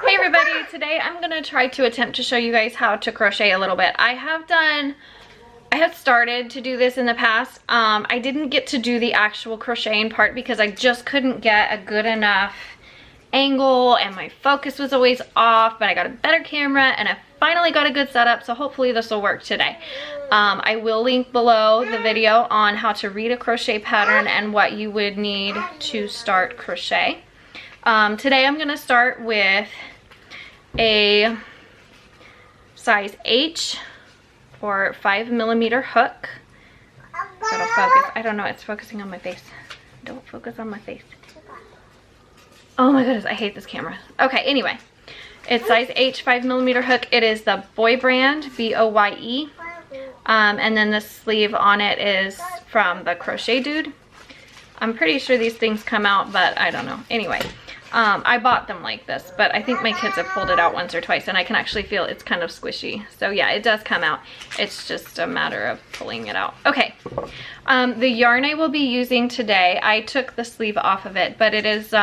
Hey everybody, today I'm gonna try to attempt to show you guys how to crochet a little bit. I have started to do this in the past. I didn't get to do the actual crocheting part because I just couldn't get a good enough angle and my focus was always off, but I got a better camera and I finally got a good setup, so hopefully this will work today. I will link below the video on how to read a crochet pattern and what you would need to start crochet. Today I'm gonna start with a size H or 5mm hook. That'll focus. I don't know, it's focusing on my face. Don't focus on my face. Oh my goodness, I hate this camera. Okay, anyway, it's size H 5mm hook. It is the Boy brand, B-O-Y-E. And then the sleeve on it is from the Crochet Dude. I'm pretty sure these things come out, but I don't know. Anyway, I bought them like this, but I think my kids have pulled it out once or twice and I can actually feel it's kind of squishy. So yeah, it does come out. It's just a matter of pulling it out. Okay, the yarn I will be using today, I took the sleeve off of it, but it is,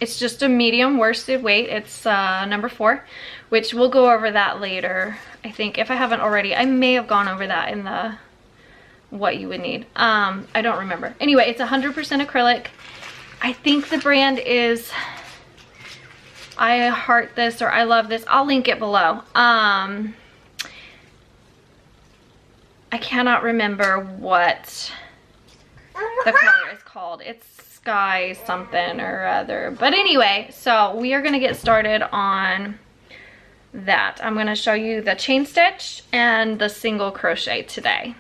it's just a medium worsted weight. It's number 4, which we'll go over that later. I think if I haven't already, I may have gone over that in the what you would need. I don't remember. Anyway, it's 100% acrylic. I think the brand is, I heart this or I love this. I'll link it below. I cannot remember what the color is called. It's sky something or other. But anyway, so we are going to get started on that. I'm going to show you the chain stitch and the single crochet today.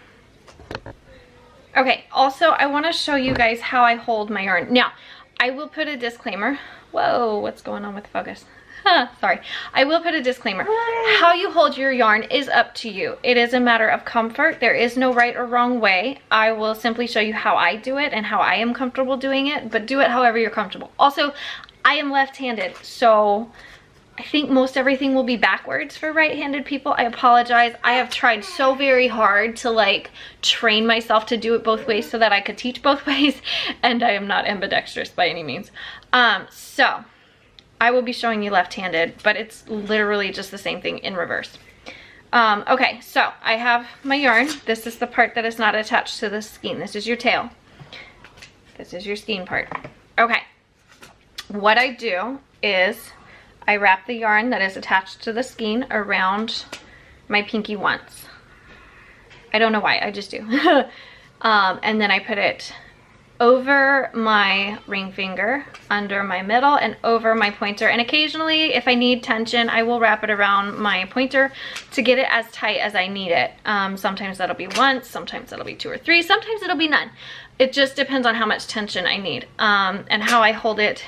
Okay, also I want to show you guys how I hold my yarn. Now, I will put a disclaimer. Whoa, what's going on with focus? Sorry. I will put a disclaimer. How you hold your yarn is up to you. It is a matter of comfort. There is no right or wrong way. I will simply show you how I do it and how I am comfortable doing it, but do it however you're comfortable. Also, I am left-handed, so I think most everything will be backwards for right-handed people. I apologize. I have tried so very hard to like train myself to do it both ways so that I could teach both ways, and I am not ambidextrous by any means. So I will be showing you left-handed, but it's literally just the same thing in reverse. Okay, so I have my yarn. This is the part that is not attached to the skein. This is your tail. This is your skein part. Okay, what I do is I wrap the yarn that is attached to the skein around my pinky once. I don't know why, I just do. And then I put it over my ring finger, under my middle, and over my pointer. And occasionally, if I need tension, I will wrap it around my pointer to get it as tight as I need it. Sometimes that'll be once, sometimes that'll be 2 or 3, sometimes it'll be none. It just depends on how much tension I need and how I hold it.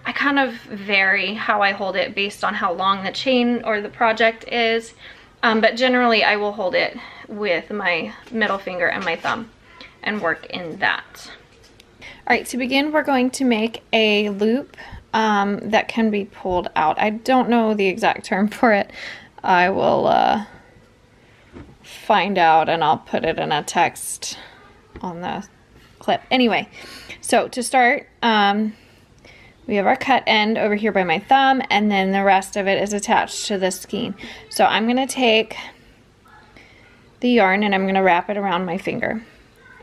I kind of vary how I hold it based on how long the chain or the project is, but generally I will hold it with my middle finger and my thumb and work in that. Alright, to begin, we're going to make a loop that can be pulled out. I don't know the exact term for it. I will find out and I'll put it in a text on the clip. Anyway, so to start, we have our cut end over here by my thumb, and then the rest of it is attached to the skein. So I'm going to take the yarn and I'm going to wrap it around my finger.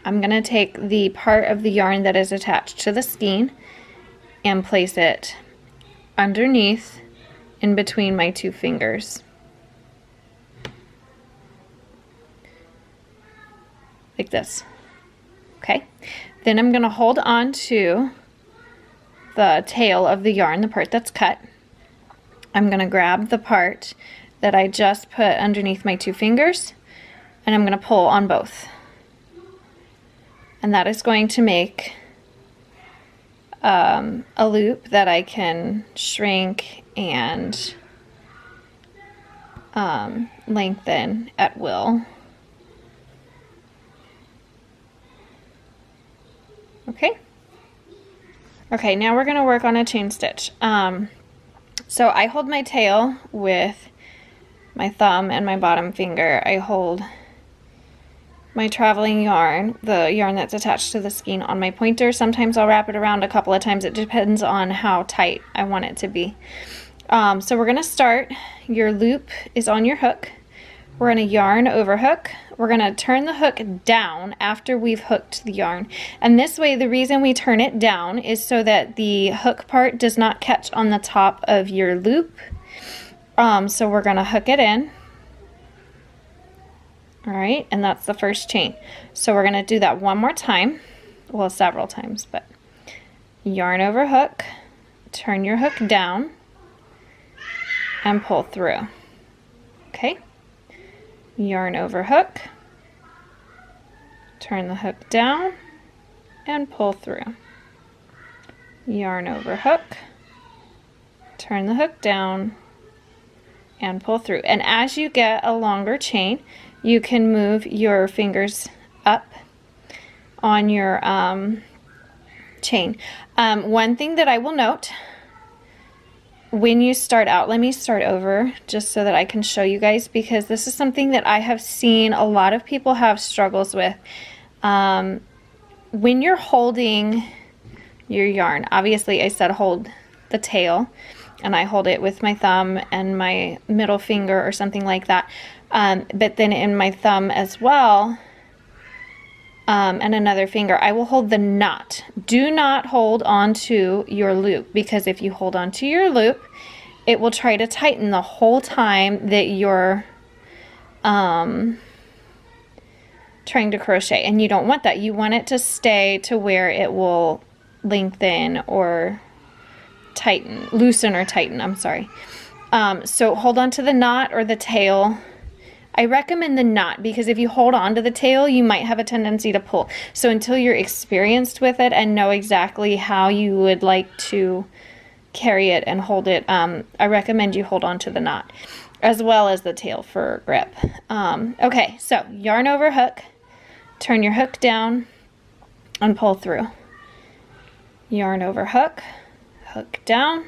I'm going to take the part of the yarn that is attached to the skein and place it underneath in between my 2 fingers. Like this. Okay. Then I'm going to hold on to the tail of the yarn, the part that's cut. I'm going to grab the part that I just put underneath my 2 fingers and I'm going to pull on both. And that is going to make a loop that I can shrink and lengthen at will. Okay. Okay, now we're going to work on a chain stitch. So I hold my tail with my thumb and my bottom finger. I hold my traveling yarn, the yarn that's attached to the skein on my pointer. Sometimes I'll wrap it around a couple of times. It depends on how tight I want it to be. So we're gonna start, your loop is on your hook. We're gonna yarn over hook. We're gonna turn the hook down after we've hooked the yarn. And this way, the reason we turn it down is so that the hook part does not catch on the top of your loop. So we're gonna hook it in. All right, and that's the first chain. So we're gonna do that one more time, well, several times, but yarn over hook, turn your hook down, and pull through. Okay, yarn over hook, turn the hook down, and pull through. Yarn over hook, turn the hook down, and pull through. And as you get a longer chain, you can move your fingers up on your chain. One thing that I will note, when you start out, let me start over just so that I can show you guys, because this is something that I have seen a lot of people have struggles with. When you're holding your yarn, obviously I said hold the tail, and I hold it with my thumb and my middle finger or something like that. But then in my thumb as well, and another finger, I will hold the knot. Do not hold onto your loop, because if you hold onto your loop, it will try to tighten the whole time that you're trying to crochet, and you don't want that. You want it to stay to where it will lengthen or tighten, loosen or tighten, I'm sorry. So hold on to the knot or the tail. I recommend the knot, because if you hold on to the tail, you might have a tendency to pull. So until you're experienced with it and know exactly how you would like to carry it and hold it, I recommend you hold on to the knot as well as the tail for grip. Okay, so yarn over hook, turn your hook down and pull through. Yarn over hook, hook down,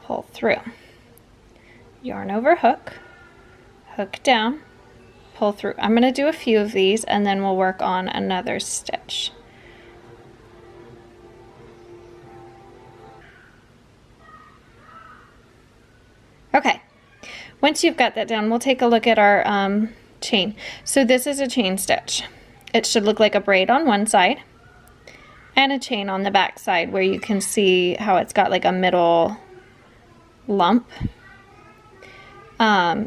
pull through. Yarn over hook, hook down, pull through. I'm going to do a few of these and then we'll work on another stitch. Okay, once you've got that down, we'll take a look at our chain. So this is a chain stitch. It should look like a braid on one side and a chain on the back side, where you can see how it's got like a middle lump.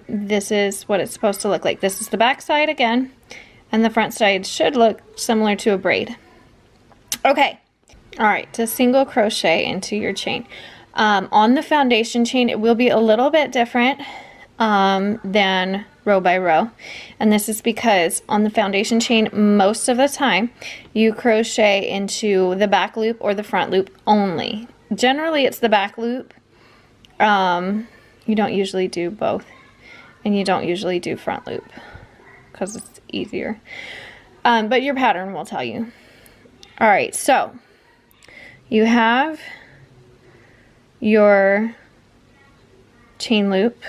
This is what it's supposed to look like. This is the back side again, and the front side should look similar to a braid. Okay, all right, to single crochet into your chain. On the foundation chain, it will be a little bit different than row by row, and this is because on the foundation chain, most of the time you crochet into the back loop or the front loop only. Generally it's the back loop. You don't usually do both, and you don't usually do front loop because it's easier, but your pattern will tell you. All right, so you have your chain loop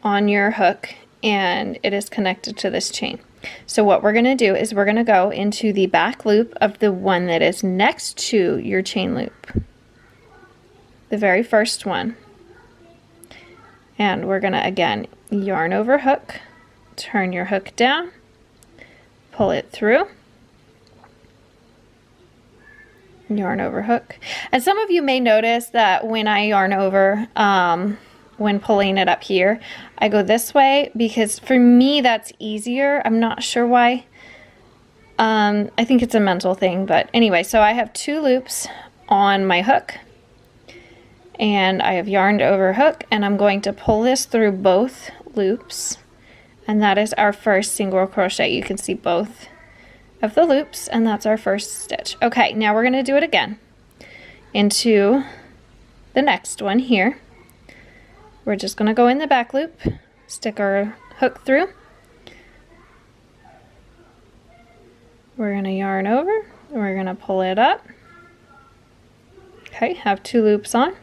on your hook and it is connected to this chain. So what we're going to do is we're going to go into the back loop of the one that is next to your chain loop, the very first one, and we're going to again yarn over hook, turn your hook down, pull it through, yarn over hook. And some of you may notice that when I yarn over, when pulling it up here, I go this way because for me that's easier. I'm not sure why. I think it's a mental thing, but anyway, so I have two loops on my hook and I have yarned over hook, and I'm going to pull this through both loops, and that is our first single crochet. You can see both of the loops, and that's our first stitch. Okay, now we're going to do it again into the next one here. We're just going to go in the back loop, stick our hook through, we're going to yarn over, we're going to pull it up. Okay, have two loops on.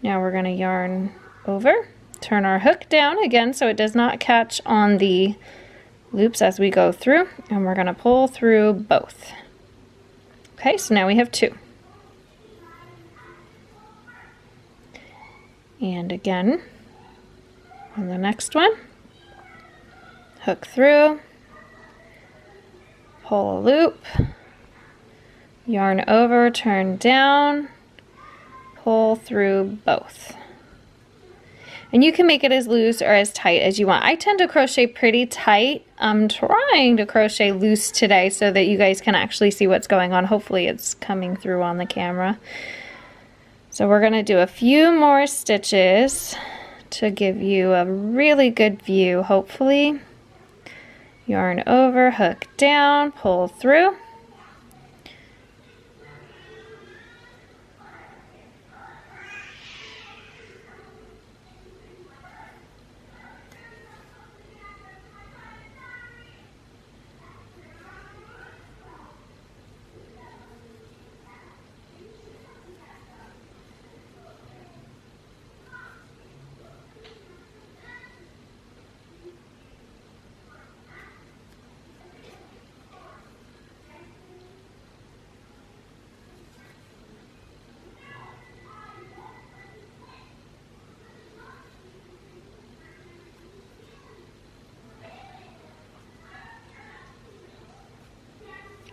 Now we're going to yarn over, turn our hook down again so it does not catch on the loops as we go through, and we're going to pull through both. Okay, so now we have 2. And again, on the next one, hook through, pull a loop, yarn over, turn down, pull through both. And you can make it as loose or as tight as you want. I tend to crochet pretty tight. I'm trying to crochet loose today so that you guys can actually see what's going on. Hopefully it's coming through on the camera. So we're going to do a few more stitches to give you a really good view, hopefully. Yarn over, hook down, pull through.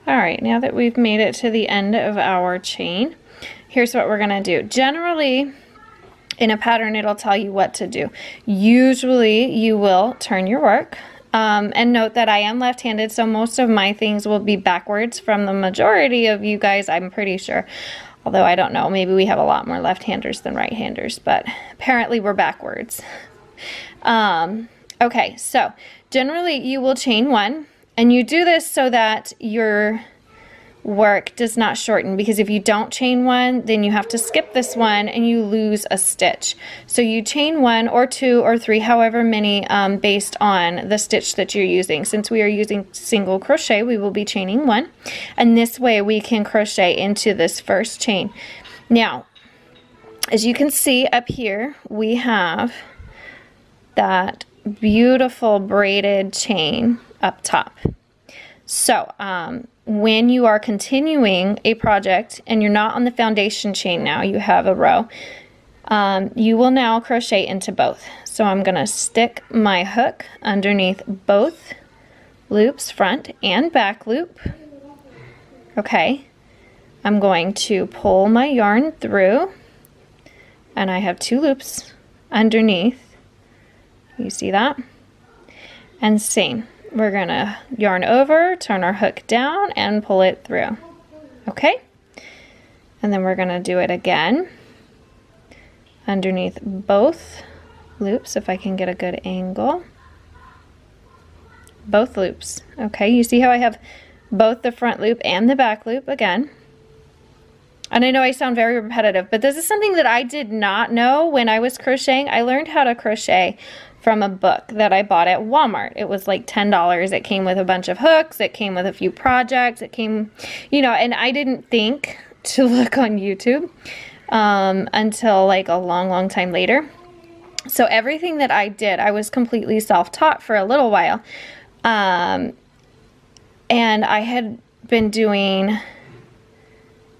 Alright, now that we've made it to the end of our chain, here's what we're going to do. Generally, in a pattern, it'll tell you what to do. Usually, you will turn your work. And note that I am left-handed, so most of my things will be backwards from the majority of you guys, I'm pretty sure. Although I don't know, maybe we have a lot more left-handers than right-handers, but apparently we're backwards. Okay, so generally you will chain 1. And you do this so that your work does not shorten, because if you don't chain 1, then you have to skip this one and you lose a stitch. So you chain 1 or 2 or 3, however many, based on the stitch that you're using. Since we are using single crochet, we will be chaining 1. And this way we can crochet into this first chain. Now, as you can see up here, we have that beautiful braided chain up top. So when you are continuing a project and you're not on the foundation chain now, you have a row, you will now crochet into both. So I'm going to stick my hook underneath both loops, front and back loop. Okay, I'm going to pull my yarn through, and I have 2 loops underneath. You see that? And same. We're going to yarn over, turn our hook down, and pull it through. Okay? And then we're going to do it again underneath both loops, if I can get a good angle. Both loops. Okay, you see how I have both the front loop and the back loop again. And I know I sound very repetitive, but this is something that I did not know when I was crocheting. I learned how to crochet from a book that I bought at Walmart. It was like $10. It came with a bunch of hooks. It came with a few projects. It came, you know, and I didn't think to look on YouTube until like a long time later. So everything that I did, I was completely self-taught for a little while. And I had been doing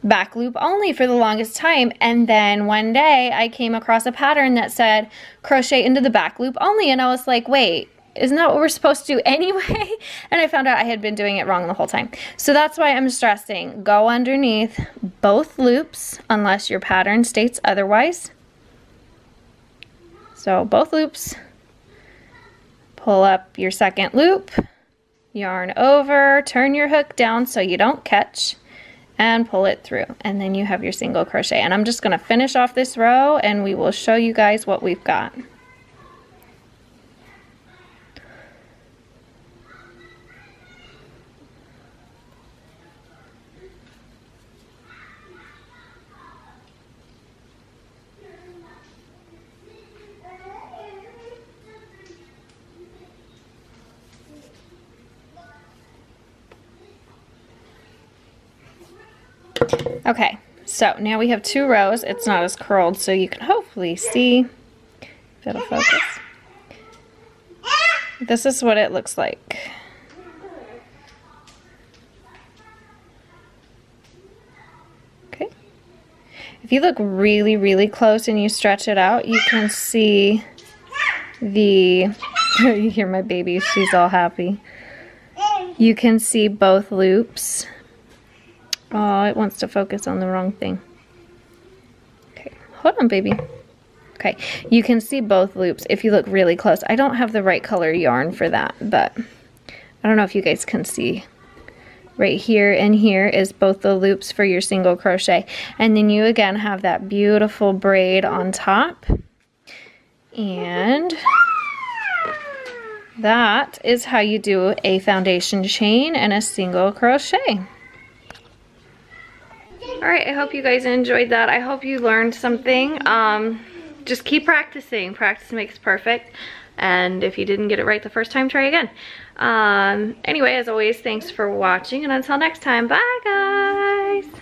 back loop only for the longest time, and then one day I came across a pattern that said crochet into the back loop only, and I was like, wait, isn't that what we're supposed to do anyway? And I found out I had been doing it wrong the whole time. So that's why I'm stressing, go underneath both loops unless your pattern states otherwise. So both loops, pull up your second loop, yarn over, turn your hook down so you don't catch, and pull it through, and then you have your single crochet. And I'm just going to finish off this row and we will show you guys what we've got. Okay, so now we have 2 rows. It's not as curled, so you can hopefully see if it'll focus. This is what it looks like. If you look really, really close and you stretch it out, you can see the, you hear my baby, she's all happy. You can see both loops. Oh, it wants to focus on the wrong thing. Okay, hold on, baby. Okay, you can see both loops if you look really close. I don't have the right color yarn for that, but I don't know if you guys can see. Right here and here is both the loops for your single crochet. And then you again have that beautiful braid on top. And that is how you do a foundation chain and a single crochet. All right, I hope you guys enjoyed that. I hope you learned something. Just keep practicing. Practice makes perfect. And if you didn't get it right the first time, try again. Anyway, as always, thanks for watching. And until next time, bye guys.